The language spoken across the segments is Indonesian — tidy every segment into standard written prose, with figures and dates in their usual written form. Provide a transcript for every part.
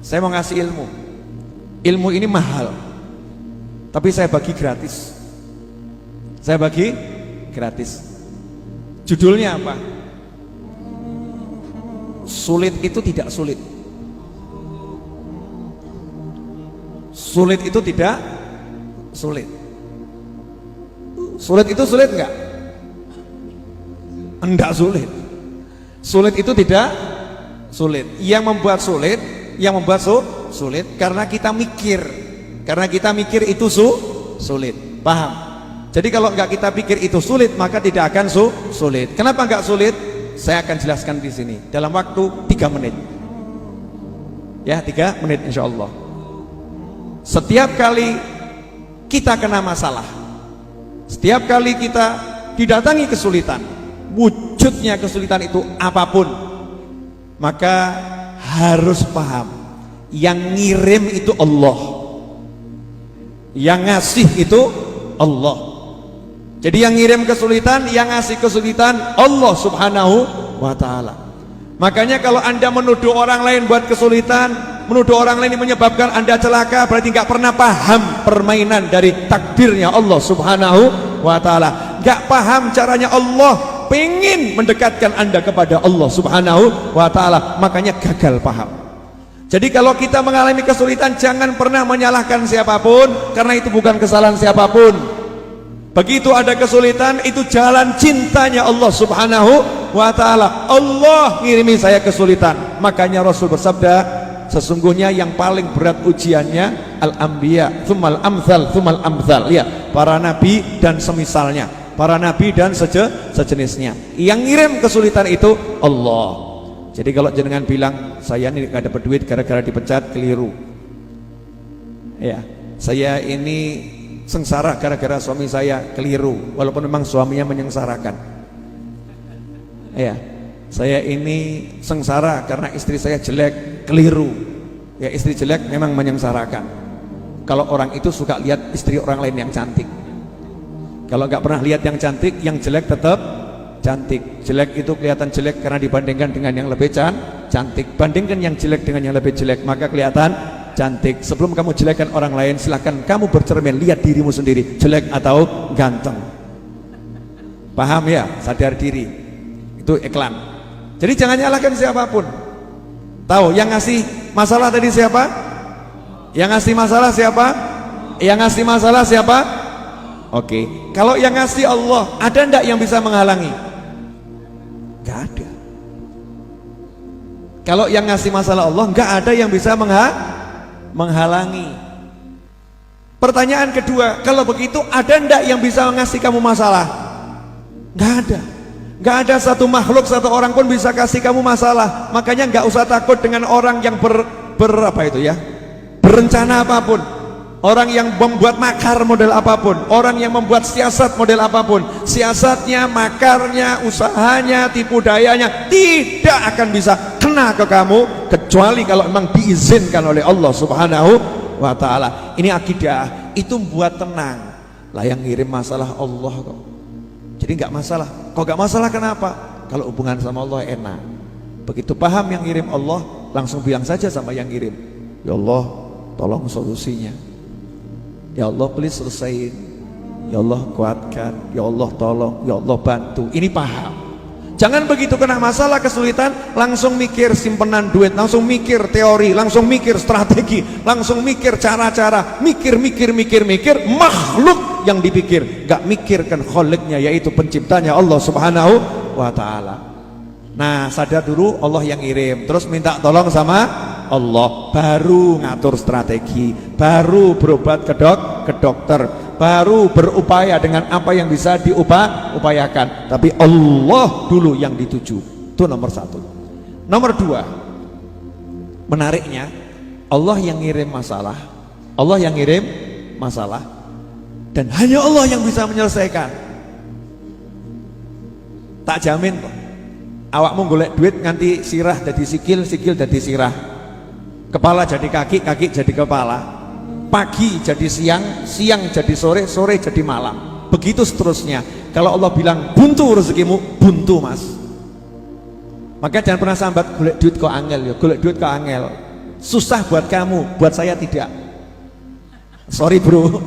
Saya mau ngasih ilmu. Ilmu ini mahal, tapi saya bagi gratis. Saya bagi gratis. Judulnya apa? Sulit itu tidak sulit. Sulit itu tidak sulit. Sulit itu sulit enggak? Enggak sulit. Sulit itu tidak sulit. Yang membuat sulit, sulit karena kita mikir. Karena kita mikir itu sulit. Paham? Jadi kalau enggak kita pikir itu sulit, maka tidak akan sulit. Kenapa enggak sulit? Saya akan jelaskan di sini dalam waktu 3 menit. Ya, 3 menit insyaallah. Setiap kali kita kena masalah, setiap kali kita didatangi kesulitan, wujudnya kesulitan itu apapun, maka harus paham yang ngirim itu Allah, yang ngasih itu Allah. Jadi yang ngirim kesulitan, yang ngasih kesulitan Allah subhanahu wa ta'ala. Makanya kalau anda menuduh orang lain buat kesulitan, menuduh orang lain menyebabkan anda celaka, berarti nggak pernah paham permainan dari takdirnya Allah subhanahu wa ta'ala. Nggak paham caranya Allah pengen mendekatkan anda kepada Allah subhanahu wa ta'ala, makanya gagal paham. Jadi kalau kita mengalami kesulitan, jangan pernah menyalahkan siapapun, karena itu bukan kesalahan siapapun. Begitu ada kesulitan, itu jalan cintanya Allah subhanahu wa ta'ala. Allah ngirimi saya kesulitan. Makanya Rasul bersabda, sesungguhnya yang paling berat ujiannya al-anbiya, tsummal amsal, tsummal amsal. Ya, para nabi dan semisalnya, para nabi dan sejenisnya. Yang ngirim kesulitan itu Allah. Jadi kalau jenengan bilang saya ini gak dapat duit gara-gara dipecat, keliru. Ya, saya ini sengsara gara-gara suami saya, keliru. Walaupun memang suaminya menyengsarakan. Ya, saya ini sengsara karena istri saya jelek, keliru. Ya, istri jelek memang menyengsarakan. Kalau orang itu suka lihat istri orang lain yang cantik. Kalau nggak pernah lihat yang cantik, yang jelek tetap cantik. Jelek itu kelihatan jelek karena dibandingkan dengan yang lebih cantik. Bandingkan yang jelek dengan yang lebih jelek, maka kelihatan cantik. Sebelum kamu jelekkan orang lain, silahkan kamu bercermin, lihat dirimu sendiri, jelek atau ganteng. Paham ya? Sadar diri. Itu iklan. Jadi jangan nyalahkan siapapun. Tahu yang ngasih masalah tadi siapa? Yang ngasih masalah siapa? Yang ngasih masalah siapa? Oke. Kalau yang ngasih Allah, ada enggak yang bisa menghalangi? Enggak ada. Kalau yang ngasih masalah Allah, enggak ada yang bisa menghalangi. Pertanyaan kedua, kalau begitu ada ndak yang bisa ngasih kamu masalah? Nggak ada. Nggak ada satu makhluk, satu orang pun bisa kasih kamu masalah. Makanya nggak usah takut dengan orang yang berencana apapun, orang yang membuat makar model apapun, orang yang membuat siasat model apapun. Siasatnya, makarnya, usahanya, tipu dayanya tidak akan bisa kena ke kamu kecuali kalau memang diizinkan oleh Allah subhanahu wa ta'ala. Ini akidah, itu buat tenang. Lah yang ngirim masalah Allah kok. Jadi nggak masalah. Kok nggak masalah kenapa? Kalau hubungan sama Allah enak. Begitu paham yang ngirim Allah, langsung bilang saja sama yang ngirim, ya Allah tolong solusinya, ya Allah please selesaiin, ya Allah kuatkan, ya Allah tolong, ya Allah bantu. Ini paham. Jangan begitu kena masalah kesulitan langsung mikir simpenan duit, langsung mikir teori, langsung mikir strategi, langsung mikir cara-cara, mikir makhluk yang dipikir, gak mikirkan kholiknya, yaitu penciptanya Allah subhanahu wa ta'ala. Nah, sadar dulu Allah yang ngirim, terus minta tolong sama Allah, baru ngatur strategi, baru berobat ke dokter, baru berupaya dengan apa yang bisa diupayakan. Tapi Allah dulu yang dituju. Itu nomor satu. Nomor dua, menariknya, Allah yang ngirim masalah, Allah yang ngirim masalah, dan hanya Allah yang bisa menyelesaikan. Tak jamin kok awakmu golek duit nganti sirah jadi sikil, sikil jadi sirah, kepala jadi kaki, kaki jadi kepala, pagi jadi siang, siang jadi sore, sore jadi malam, begitu seterusnya. Kalau Allah bilang buntu rezekimu, buntu mas. Maka jangan pernah sambat golek duit kok angel, ya golek duit kok angel. susah buat kamu, buat saya tidak. Sorry bro,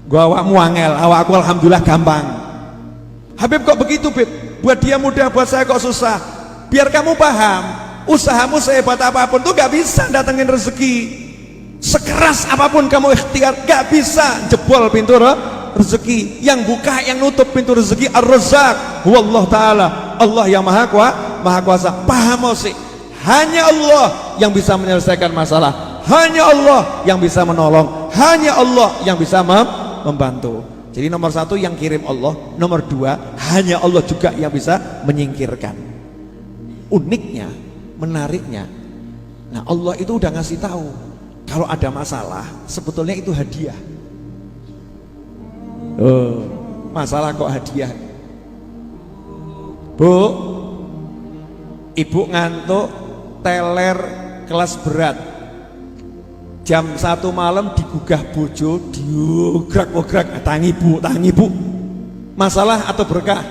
gua awakmu angel, awakku alhamdulillah gampang. Habib kok begitu Bib? Buat dia mudah, buat saya kok susah. Biar kamu paham, usahamu sehebat apapun tuh gak bisa datengin rezeki. Sekeras apapun kamu ikhtiar, gak bisa jebol pintu rezeki. Yang buka, yang nutup pintu rezeki Ar-Razzaq wallah ta'ala, Allah yang maha kuasa. Paham sih, hanya Allah yang bisa menyelesaikan masalah, hanya Allah yang bisa menolong, hanya Allah yang bisa membantu. Jadi nomor satu yang kirim Allah, nomor dua hanya Allah juga yang bisa menyingkirkan. Uniknya, menariknya, nah Allah itu udah ngasih tahu kalau ada masalah sebetulnya itu hadiah. Oh, masalah kok hadiah? Bu, ibu ngantuk, teler kelas berat, jam 1 malam digugah bojo, diograk-ograk, tangi bu, masalah atau berkah?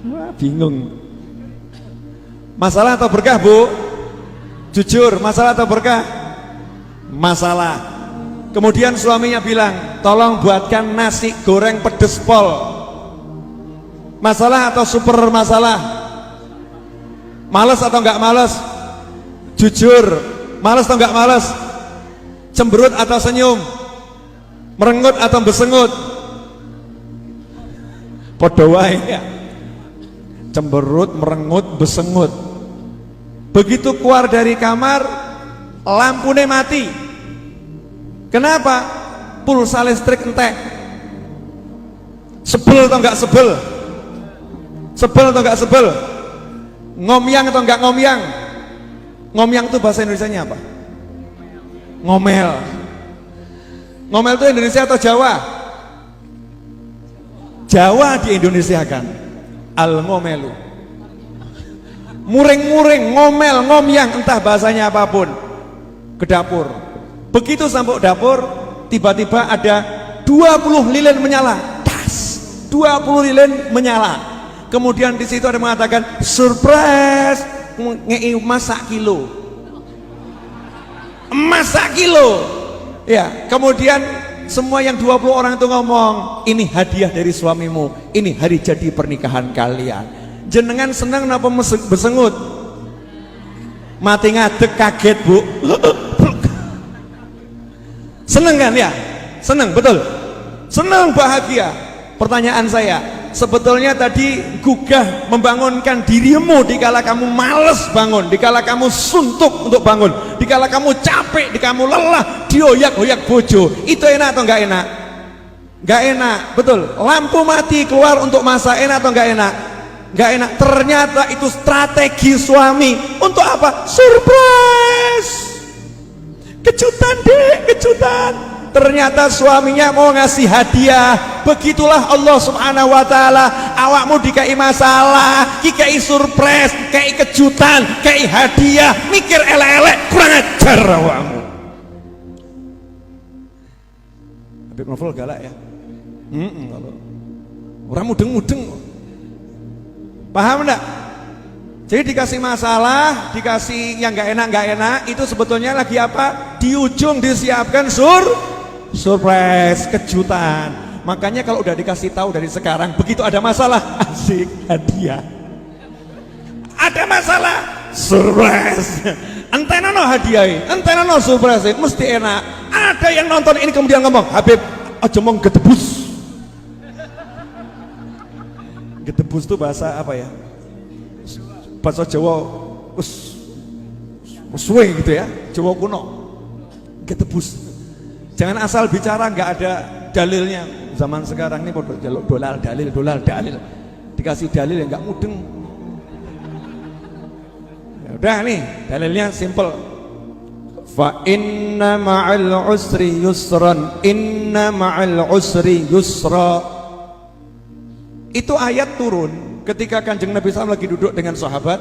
Wah, bingung. Masalah atau berkah bu? Jujur, masalah atau berkah? Masalah. Kemudian suaminya bilang, tolong buatkan nasi goreng pedes pol. Masalah atau super masalah? Males atau enggak males? Jujur, males atau enggak males? Cemberut atau senyum? Merengut atau besengut? Podo wae ya. Cemberut, merengut, besengut. Begitu keluar dari kamar, lampunya mati. Kenapa? Pulsa listrik entek. Sebel atau enggak sebel? Sebel atau enggak sebel? Ngomyang atau enggak ngomyang? Ngomyang itu bahasa Indonesianya apa? Ngomel. Ngomel itu Indonesia atau Jawa? Jawa di Indonesia kan. Al-ngomelu. Muring-muring, ngomel, ngomyang, entah bahasanya apapun. Ke dapur. Begitu sampai dapur, tiba-tiba ada 20 lilin menyala. Tas, 20 lilin menyala. Kemudian di situ ada mengatakan surprise, ngei masak kilo. Masak kilo. Ya, kemudian semua yang 20 orang itu ngomong, ini hadiah dari suamimu, ini hari jadi pernikahan kalian. Jenengan senang napa besengut? Mati ngadeg kaget bu. Seneng kan ya? Seneng, betul? Seneng, bahagia. Pertanyaan saya, sebetulnya tadi gugah membangunkan dirimu dikala kamu males bangun, dikala kamu suntuk untuk bangun, dikala kamu capek, dikala kamu lelah, dioyak-oyak bojo, itu enak atau enggak enak? Enggak enak, betul. Lampu mati keluar untuk masak, enak atau enggak enak? Enggak enak. Ternyata itu strategi suami. Untuk apa? Surprise. Kejutan dek, kejutan. Ternyata suaminya mau ngasih hadiah. Begitulah Allah subhanahu wa ta'ala. Awakmu dikai masalah, dikai surprise, dikai kejutan, dikai hadiah, mikir elek-elek, kurang ajar awakmu. Habib Novel galak ya. Kalau orang mudeng-mudeng. Paham enggak? Jadi dikasih masalah, dikasih yang nggak enak, itu sebetulnya lagi apa? Di ujung disiapkan surprise, kejutan. Makanya kalau udah dikasih tahu dari sekarang, begitu ada masalah, asik, hadiah. Ada masalah, surprise. Entenono hadiah, entenono surprise, mesti enak. Ada yang nonton ini kemudian ngomong, Habib, aja mau gedebus. Gedebus itu bahasa apa ya? Bahasa Jawa suwe gitu ya, Jawa kuno. Gedebus. Jangan asal bicara nggak ada dalilnya. Zaman sekarang ini dolar dalil, dikasih dalil yang nggak mudeng. Ya udah nih, dalilnya simple. Fa inna ma'al usri yusran, inna ma'al usri yusra. Itu ayat turun ketika Kanjeng Nabi SAW lagi duduk dengan sahabat.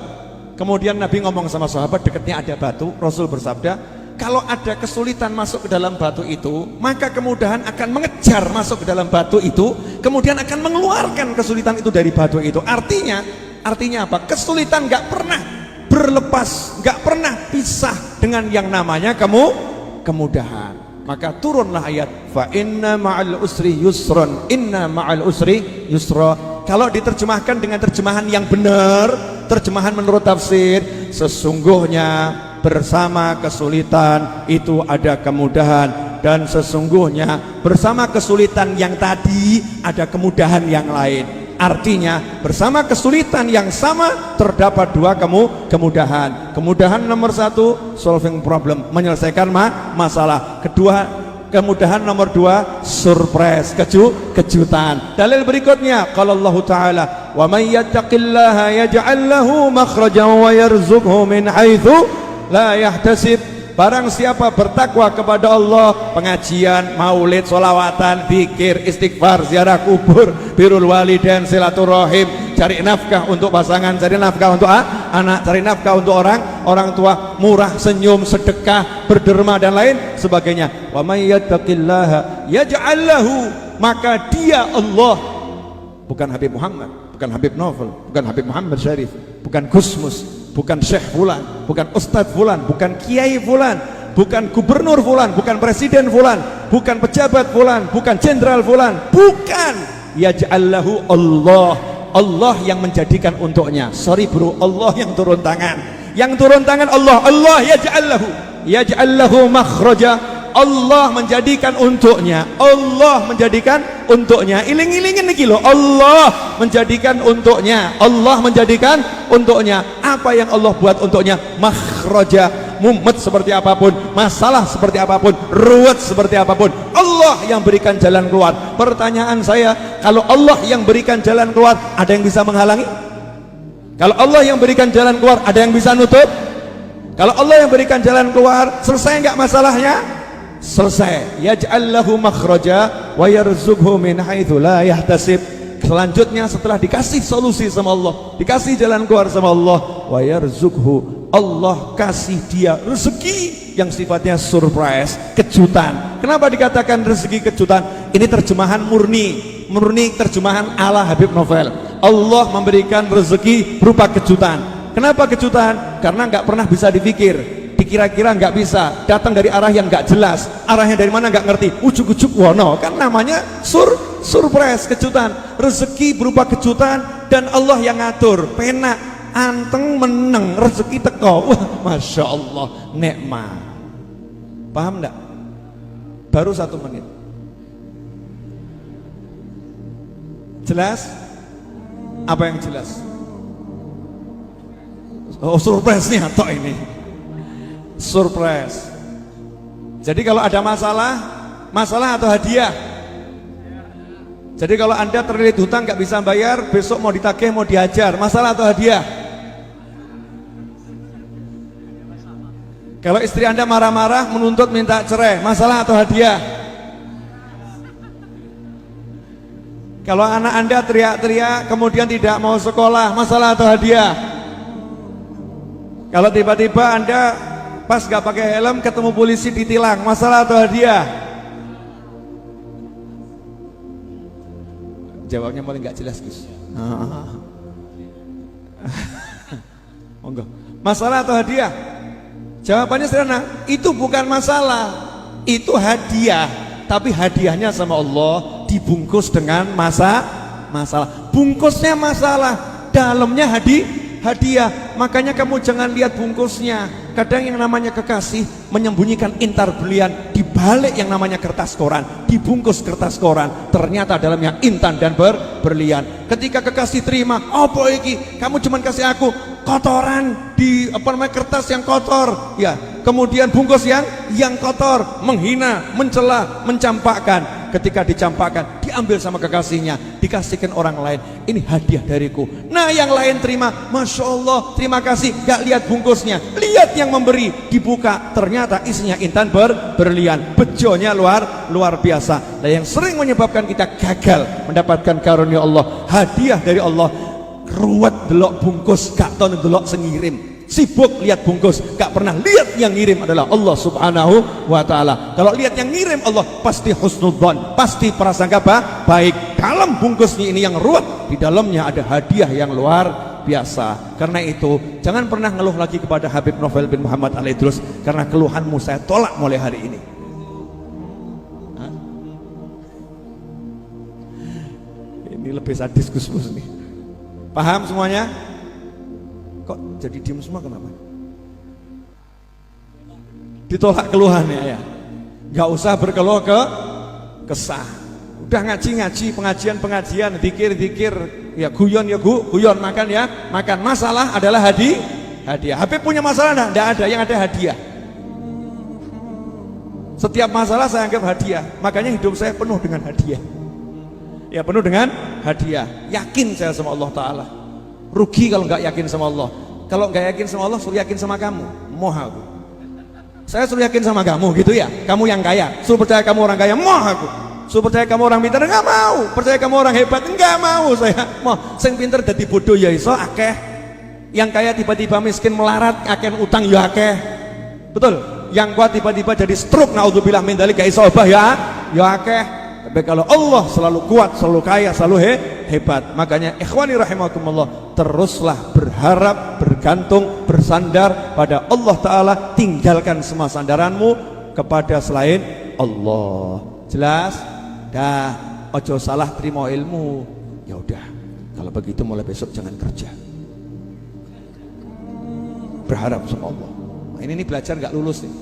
Kemudian Nabi ngomong sama sahabat, dekatnya ada batu. Rasul bersabda, kalau ada kesulitan masuk ke dalam batu itu, maka kemudahan akan mengejar masuk ke dalam batu itu, kemudian akan mengeluarkan kesulitan itu dari batu itu. Artinya apa? Kesulitan gak pernah berlepas, nggak pernah pisah dengan yang namanya kemudahan. Maka turunlah ayat fa inna ma'al usri yusron, inna ma'al usri yusra. Kalau diterjemahkan dengan terjemahan yang benar, terjemahan menurut tafsir, sesungguhnya bersama kesulitan itu ada kemudahan, dan sesungguhnya bersama kesulitan yang tadi ada kemudahan yang lain. Artinya bersama kesulitan yang sama terdapat dua kemudahan. Kemudahan nomor satu, solving problem, menyelesaikan masalah. Kedua, kemudahan nomor dua, surprise, kejutan. Dalil berikutnya, qala Allah Ta'ala, wa may yattaqillaha yaj'al lahu makhrajan wa yarzuqhu min haitsu la yahtasib. Barang siapa bertakwa kepada Allah, pengajian, maulid, sholawatan, zikir, istighfar, ziarah kubur, birrul walidain, silaturahim, cari nafkah untuk pasangan, cari nafkah untuk anak, cari nafkah untuk orang tua, murah, senyum, sedekah, berderma dan lain sebagainya. Wa may yattaqillaha yaj'al lahu, maka dia Allah, bukan Habib Muhammad, bukan Habib Novel, bukan Habib Muhammad Syarif, bukan Gusmus, bukan Syekh Fulan, bukan Ustadz Fulan, bukan Kiai Fulan, bukan Gubernur Fulan, bukan Presiden Fulan, bukan pejabat Fulan, bukan Jenderal Fulan, bukan. Yaj'allahu Allah, Allah yang menjadikan untuknya. Sorry bro, Allah yang turun tangan. Yang turun tangan Allah, Allah yaj'allahu makhraja, Allah menjadikan untuknya, Allah menjadikan untuknya. Iling-ilingin nih loh, Allah menjadikan untuknya, Allah menjadikan untuknya. Apa yang Allah buat untuknya? Makhraja, mumet seperti apapun, masalah seperti apapun, ruwet seperti apapun, Allah yang berikan jalan keluar. Pertanyaan saya, kalau Allah yang berikan jalan keluar, ada yang bisa menghalangi? Kalau Allah yang berikan jalan keluar, ada yang bisa nutup? Kalau Allah yang berikan jalan keluar, selesai nggak masalahnya? Selesai. Yaj'allahu makhraja wa yarzuqhu min haitsu la yahtasib. Selanjutnya setelah dikasih solusi sama Allah, dikasih jalan keluar sama Allah, wa yarzuqhu, Allah kasih dia rezeki yang sifatnya surprise, kejutan. Kenapa dikatakan rezeki kejutan? Ini terjemahan murni terjemahan ala Habib Novel. Allah memberikan rezeki berupa kejutan. Kenapa kejutan? Karena nggak pernah bisa dipikir, dikira-kira nggak bisa, datang dari arah yang nggak jelas, arahnya dari mana nggak ngerti, ujuk-ujuk wono, kan namanya surprise, kejutan. Rezeki berupa kejutan dan Allah yang ngatur. Penak anteng meneng rezeki teko, wah masya Allah, nikmat. Paham nggak? Baru 1 menit. Jelas? Apa yang jelas? Oh, surprise-nya tok ini. Surprise. Jadi kalau ada masalah atau hadiah. Jadi kalau Anda terlilit hutang nggak bisa bayar, besok mau ditagih, mau dihajar, masalah atau hadiah? Kalau istri Anda marah-marah menuntut minta cerai, masalah atau hadiah? Kalau anak Anda teriak-teriak kemudian tidak mau sekolah, masalah atau hadiah? Kalau tiba-tiba Anda pas gak pakai helm ketemu polisi ditilang, masalah atau hadiah? Jawabnya mulai nggak jelas Gus. Monggo. Masalah atau hadiah? Jawabannya sederhana, itu bukan masalah, itu hadiah. Tapi hadiahnya sama Allah dibungkus dengan masalah. Bungkusnya masalah, dalamnya hadiah. Makanya kamu jangan lihat bungkusnya. Kadang yang namanya kekasih menyembunyikan intar berlian di balik yang namanya kertas koran, dibungkus kertas koran, ternyata dalamnya intan dan berlian. Ketika kekasih terima, apa iki? Kamu cuma kasih aku kotoran di kertas yang kotor, ya. Kemudian bungkus yang kotor, menghina, mencela, mencampakkan. Ketika dicampakkan, diambil sama kekasihnya, dikasihkan orang lain. Ini hadiah dariku. Nah, yang lain terima, masya Allah, terima kasih. Gak lihat bungkusnya, lihat yang memberi, dibuka, ternyata isinya intan berlian. Bejonya luar biasa. Nah, yang sering menyebabkan kita gagal mendapatkan karunia Allah, hadiah dari Allah. Ruwet delok bungkus, gak tau delok sengirim. Sibuk lihat bungkus, gak pernah lihat yang ngirim adalah Allah subhanahu wa ta'ala. Kalau lihat yang ngirim Allah, pasti husnudzon, pasti prasangka baik. Dalam bungkusnya ini yang ruwet, di dalamnya ada hadiah yang luar biasa. Karena itu jangan pernah ngeluh lagi kepada Habib Novel bin Muhammad Al-Idrus, karena keluhanmu saya tolak mulai hari ini. Ini lebih sadis Gus Mus nih. Paham semuanya? Kok jadi diem semua kenapa? Ditolak keluhannya ya. Gak usah berkeluh kesah. Udah ngaji pengajian, zikir, ya guyon guyon, makan ya makan. Masalah adalah hadiah. Habib punya masalah enggak ada, yang ada hadiah. Setiap masalah saya anggap hadiah. Makanya hidup saya penuh dengan hadiah. Ya penuh dengan hadiah. Yakin saya sama Allah Ta'ala. Rugi kalau nggak yakin sama Allah. Kalau nggak yakin sama Allah, suruh yakin sama kamu. Moh aku. Saya suruh yakin sama kamu gitu ya. Kamu yang kaya, suruh percaya kamu orang kaya. Moh aku. Suruh percaya kamu orang pintar, nggak mau. Percaya kamu orang hebat, nggak mau saya. Moh, sing pintar jadi bodoh ya iso akeh. Yang kaya tiba-tiba miskin melarat, akeh utang ya akeh. Betul. Yang kuat tiba-tiba jadi stroke, naudzubillah min dzalik, gak iso obah ya akeh. Tapi kalau Allah selalu kuat, selalu kaya, selalu hebat. Makanya ikhwani rahimakumullah, teruslah berharap, bergantung, bersandar pada Allah Ta'ala. Tinggalkan semua sandaranmu kepada selain Allah. Jelas? Dah, ojo salah terima ilmu. Ya udah, kalau begitu mulai besok jangan kerja. Berharap sama Allah. Nah, ini belajar nggak lulus nih.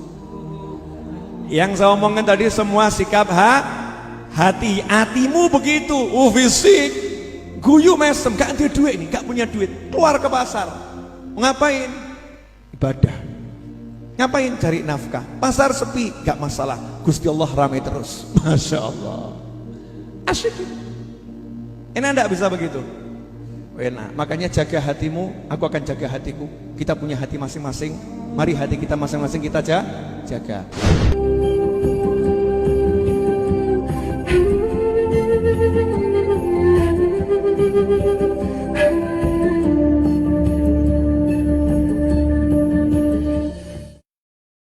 Yang saya omongin tadi semua sikap hatimu begitu. Fisik guyu mesem, gak ada duit nih, gak punya duit, keluar ke pasar. Ngapain? Ibadah. Ngapain? Cari nafkah. Pasar sepi, gak masalah, Gusti Allah ramai terus. Masya Allah, asyik. Enak enggak bisa begitu? Enak. Makanya jaga hatimu, aku akan jaga hatiku. Kita punya hati masing-masing. Mari hati kita masing-masing kita jaga.